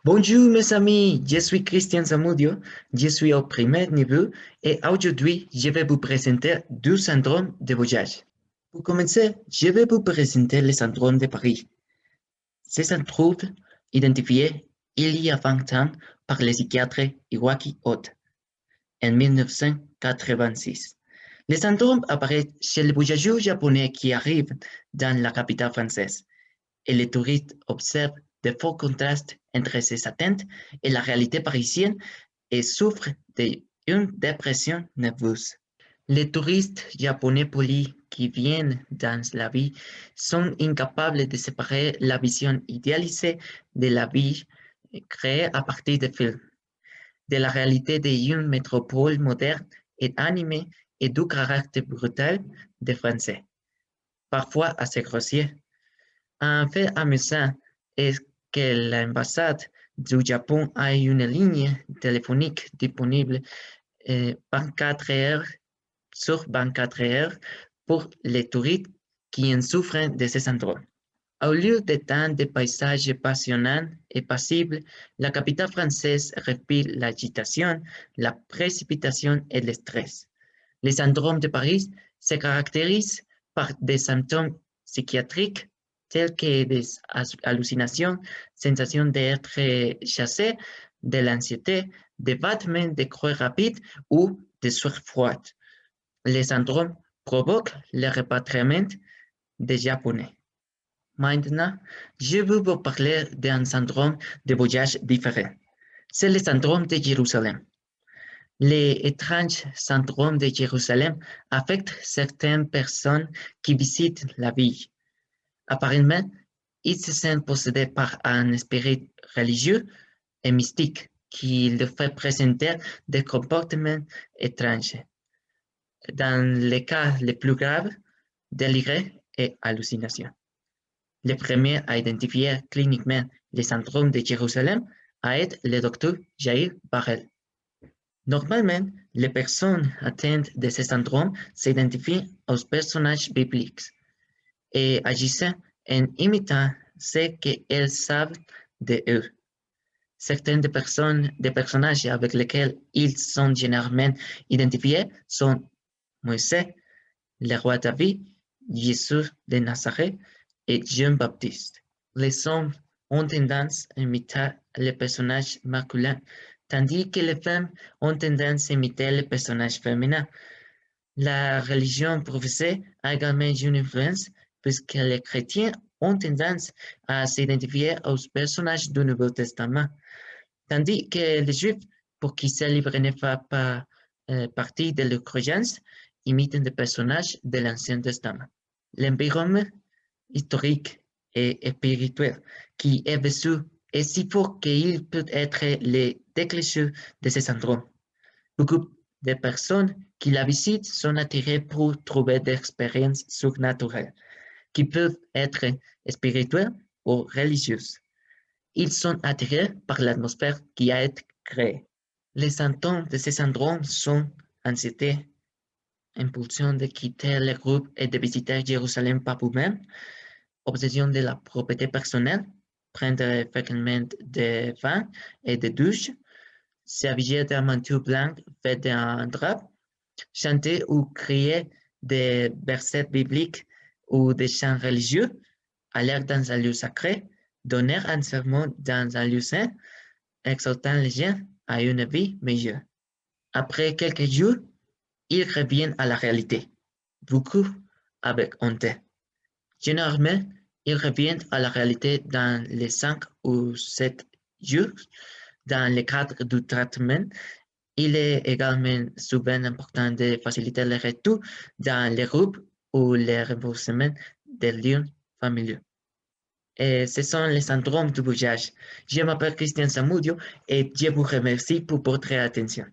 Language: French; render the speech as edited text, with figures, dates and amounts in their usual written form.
Bonjour mes amis, je suis Christian Zamudio, je suis au premier niveau et aujourd'hui je vais vous présenter deux syndromes de voyage. Pour commencer, je vais vous présenter le syndrome de Paris. C'est un trouble identifié il y a 20 ans par le psychiatre Iwaki Ota en 1986. Le syndrome apparaît chez les voyageurs japonais qui arrivent dans la capitale française et les touristes observent de forts contrastes entre ces attentes et la réalité parisienne et souffrent d'une dépression nerveuse. Les touristes japonais polis qui viennent dans la vie sont incapables de séparer la vision idéalisée de la vie créée à partir des films, de la réalité d'une métropole moderne et animée et du caractère brutal des Français, parfois assez grossier. Un fait amusant est que l'ambassade du Japon a une ligne téléphonique disponible 24 heures sur 24 heures pour les touristes qui en souffrent de ce syndrome. Au lieu de tant de paysages passionnants et paisibles, la capitale française respire l'agitation, la précipitation et le stress. Le syndrome de Paris se caractérise par des symptômes psychiatriques tels que des hallucinations, sensation d'être chassé, de l'anxiété, des battements de cœur rapides ou des sueurs froides. Le syndrome provoque le rapatriement des Japonais. Maintenant, je vais vous parler d'un syndrome de voyage différent. C'est le syndrome de Jérusalem. L'étrange syndrome de Jérusalem affecte certaines personnes qui visitent la ville. Apparemment, ils se sentent possédés par un esprit religieux et mystique qui leur fait présenter des comportements étranges. Dans les cas les plus graves, délire et hallucination. Le premier à identifier cliniquement le syndrome de Jérusalem a été le docteur Jair Barrel. Normalement, les personnes atteintes de ce syndrome s'identifient aux personnages bibliques et agissent en imitant ce qu'elles savent d'eux. Certaines des personnages avec lesquels ils sont généralement identifiés sont Moïse, le roi David, Jésus de Nazareth et Jean-Baptiste. Les hommes ont tendance à imiter les personnages masculins, tandis que les femmes ont tendance à imiter les personnages féminins. La religion professée a également une influence puisque les chrétiens ont tendance à s'identifier aux personnages du Nouveau Testament, tandis que les juifs, pour qui ce livre ne fait pas partie de leur croyance, imitent des personnages de l'Ancien Testament. L'environnement historique et spirituel qui est vécu est si fort qu'il peut être le déclencheur de ce syndrome. Beaucoup de personnes qui la visitent sont attirées pour trouver des expériences surnaturelles qui peuvent être spirituelles ou religieuses. Ils sont attirés par l'atmosphère qui a été créée. Les symptômes de ce syndrome sont anxiété, impulsion de quitter le groupe et de visiter Jérusalem par vous-même, obsession de la propriété personnelle, prendre fréquemment des vins et des douches, s'habiller d'un manteau blanc fait d'un drap, chanter ou crier des versets bibliques ou des chants religieux, aller dans un lieu sacré, donner un sermon dans un lieu saint, exhortant les gens à une vie meilleure. Après quelques jours, ils reviennent à la réalité, beaucoup avec honte. Généralement, ils reviennent à la réalité dans les 5 ou 7 jours. Dans le cadre du traitement, il est également souvent important de faciliter le retour dans les groupes ou le renforcement des liens familiaux. Et ce sont les syndromes du voyage. Je m'appelle Christian Samudio et je vous remercie pour votre attention.